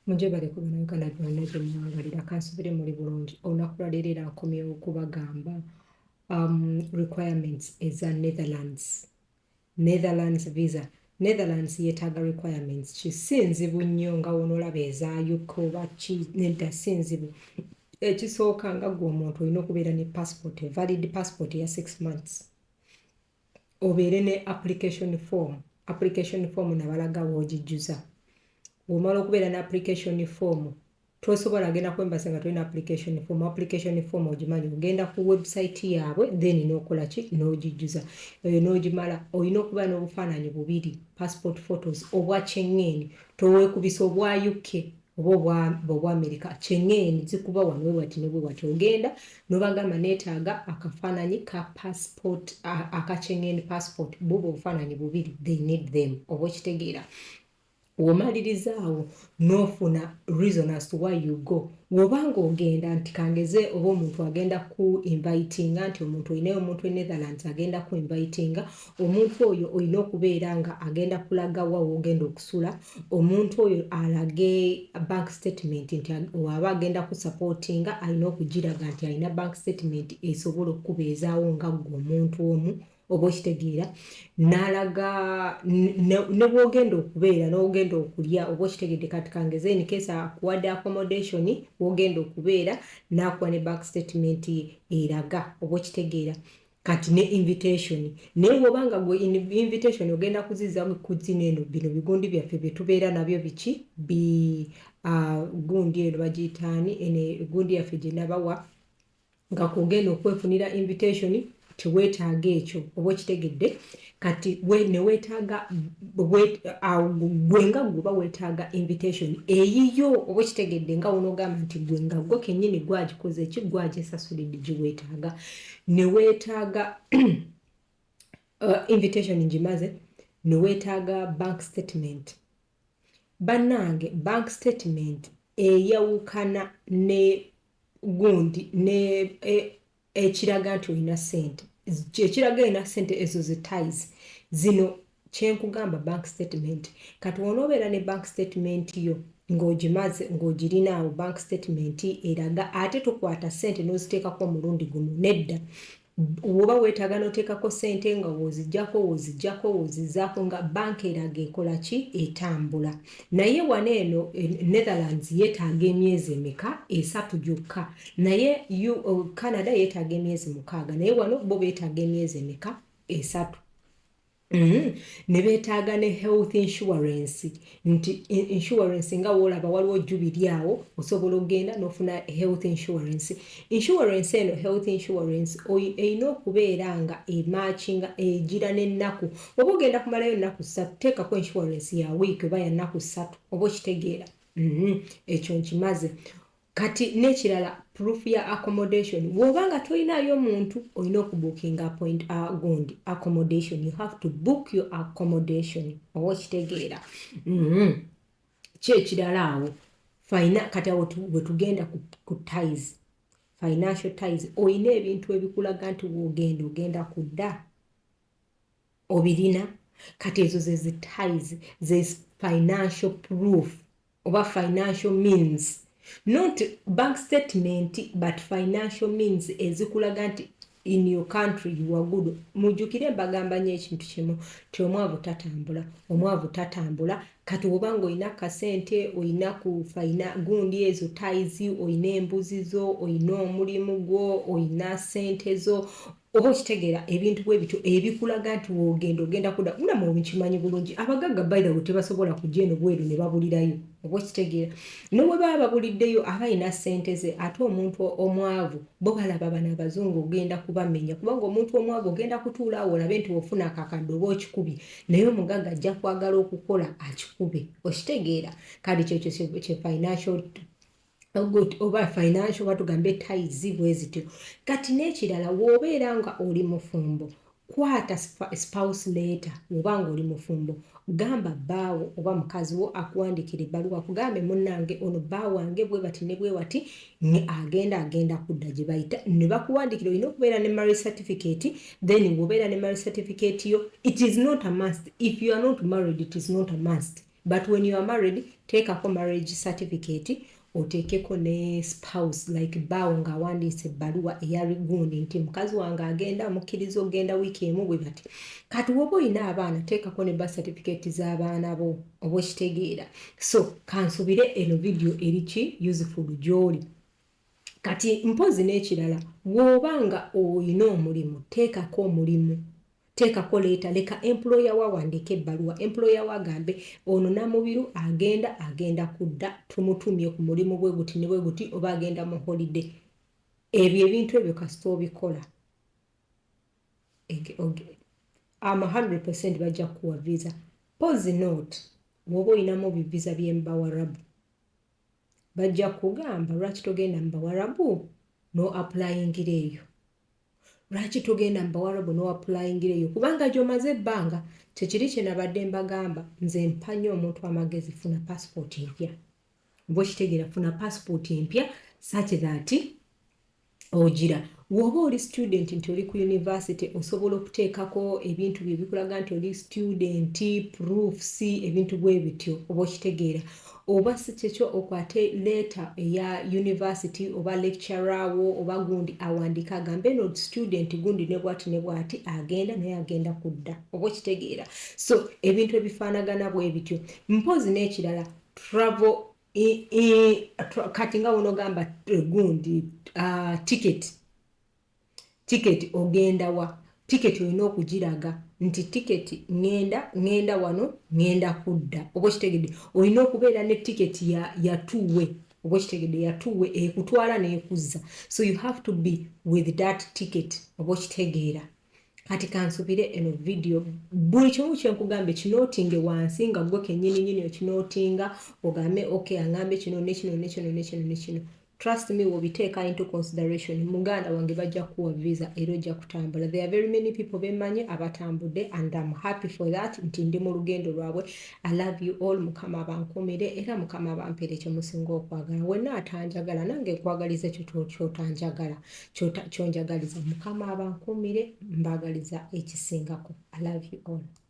Mujje bali ku bannayuganda byonna gye mwagalira kansubire muli bulungi olunaku lwaleero era nkomyewo okubagamba requirements eza Netherlands visa. Netherlands yeetaaga requirements kisinzibu nnyo nga wonoolaba eza UK oba nedda sinzibu. Ekisooka nga gwe omuntu olina okubeera ne passport, valid passport ya 6 months. Obeere ne application form nabalaga woogijjuza. Bw'omala okubeera ne application form tosobola agenda kwembaza nga tolina application form ogimanyi ogenda ku website yaabwe then n'okola ki n'ogijjuza eyo n'ogimala olina okuba n'obufaananyi bubiri passport photos obwa kyeŋŋeeni toweekubisa obwa UK oba obwa America kyeŋŋeeni zikuba wano wati ne bwe wati ogenda n'obagamba neetaaga akafaananyi ka passport akakyeŋŋeeni passport bubo obufaananyi bubiri they need them oba okitegeera. Womalirizaawo n'ofuna reason as to why you go. Wobanga ogenda nti kangeze oba omuntu agenda ku invitinga nti omuntu olinayo omuntu e Netherlands agenda ku invitinga omuntu oyo olina okubeera nga agenda kulaga wa wogenda okusula omuntu oyo alage bank statement nti waba agenda ku supportinga alina okugiraga nti alina bank statement esobola okubeezaawo nga gwe omuntu omu oba okitegeera n'alaga ne bwogenda okubeera n'ogenda okulya oba okitegedde kati kangeze in case akuwadde accommodation wogenda okubeera n'akuwa ne bank statement eraga oba okitegeera kati ne invitation naye bw'obanga gwe invitation ogenda kuziza ku zino eno bino bigundi byaffe bye tubeera nabyo biki gundi eno bagiyitaani ene gundi yaffe gye nabawa nga kugenda okwefunira invitation teweetaaga ekyo oba okitegedde kati ne weetaaga gwenga guba weetaaga invitation eyiyo oba okitegedde nga wonoogamba nti gwenga gwe kennyini gwagikoze eki gwagisasulidde giweetaaga ne weetaaga invitation ngimaze ne weetaaga bank statement. Bannange bank statement eyawukana ne gundi ne ekiraga nti olina ssente ekiraga olina ssente ezo ties zino kyenkugamba bank statement kati wonoobeera ne bank statement yo ng'ogimaze ng'ogirinaawo bank statement eraga ate tokwata ssente n'oziteekako omulundi gumu nedda oba weetaaga n'oteekako ssente nga wozizaako nga banka eraga ekola ki etambula naye wano eno Netherlands yeetaaga emyezi emeka 3 gyokka naye Canada yeetaaga emyezi 6 naye wano bo beetaaga emyezi emeka 3 ne beetaaga ne health insurance nti insurance nga woolaba waliwo jubiri awo osobola ogenda n'ofuna health insurance eno health insurance erina okubeera nga ematchinga egira n'ennaku oba ogenda kumalayo ennaku 3 teekako insurance ya wiiki oba ya nnaku 3 oba okitegeera ekyo nkimaze kati n'ekirala proof ya accommodation bw'obanga tolinayo muntu olina okubookinga gundi accommodation you have to book your accommodation oba okitegeera kyekirala awo kati awo bwetugenda ku ties financial ties olina ebintu ebikulaga nti ogenda kudda obirina kati ezo ze ties ze financial proof oba financial means not bank statement but financial means ezikulaga nti in your country you are good. Mujjukire mbagamba nnyo ekintu kimu ti omwavu tatambula kati obanga olina kasente olina ku gundi ezo ties olina embuzi zo olina omulimu gwo olina sente zo oba okitegeera ebintu bwe bityo ebikulaga nti ogenda kuda mulamu omukimanyi bulungi abagagga by the way tebasobola kujja eno bweru ne babulirayo oba okitegeera ne bwe baba babuliddeyo abalina sente ze ate omuntu omwavu bo balaba bano abazungu ogenda kubamenya kubanga omuntu omwavu ogenda kutuula awo olabe nti ofuna akakadde oba okikubye naye omugagga ajja kwagala okukola akikube okitegeera kale kyekyo kye financial oba financial batugambe ties bwe zityo kati n'ekirala w'obeera nga oli mufumbo kwata spouse letter obanga oli mufumbo gamba bbaawo oba mukazi wo akuwandikira ebbaluwa kugambe munnange ono bba wange bwe bati ne bwe wati agenda kudda gye bayita ne bakuwandikira olina okubeera ne marriage certificate then bw'obeera ne marriage certificate yo it is not a must if you are not married it is not a must but when you are married teekako marriage certificate oteekeko ne spouse like bawo ng'awandiise ebbaluwa eya gundi nti mukazi wange agenda mukkiriza ogenda wiiki emu bwe bati kati woba olina abaana teekako ne birth certificate z'abaana bo oba okitegeera so kansubire eno video eriki useful gy'oli kati mpozi n'ekirala bw'oba nga olina omulimu teekako omulimu teekako leeta leka employer wawandiika ebbaluwa employer wagambe ono namubiru agenda kudda tumutumye ku mulimu bwe guti ne bwe guti oba agenda mu holiday ebyo ebintu ebyo kasita obikola ama 100% bajja kuwa visa pose note bw'oba olinamu bivisa by'embawarabu bajja kugamba lwaki togenda mu bawarabu no applyingira eyo lwaki togenda mu bawarabu no applyingira eyo kubanga gy'omaze ebbanga kyekiri kye nabadde mbagamba nze mpanya omuntu amagezi funa passport empya bwe kitegeera funa passport empya such that ogira woba oli student nti oli ku university osobola okuteekako ebintu bye bikulaga nti oli student proofs ebintu bwe bityo oba okitegeera oba si kyekyo okwate leeta eya university oba lecturer wo oba gundi awandika agambe no student gundi ne bwati agenda naye agenda kudda oba okitegeera so ebintu ebifaanagana bwe bityo mpozi n'ekirala travel kati nga wonogamba gundi ticket ogenda wa ticket olina okugiraga nti ticket ngenda wano ngenda kudda oba kitegedde olina okubeera ne ticket ya two-way oba kitegedde ya two-way ekutwala n'ekuzza so you have to be with that ticket oba kitegeera kati kansubire eno video buli kimu kyenkugambe kinootinge wansi nga gwe kennyini okinootinga ogambe okay angambe kino nekino trust me wobiteeka into consideration muganda wange bajja kuwa visa era ojja kutambula there are very many people bemanyi abatambudde and I'm happy for that nti ndi mu lugendo lwabwe I love you all mukama abankumire era mukama abampere kye musinga okwagala wenna atanjagala nange nkwagaliza kyotanjagala kyonjagaliza mukama abankumire mbagaliza ekisingako I love you all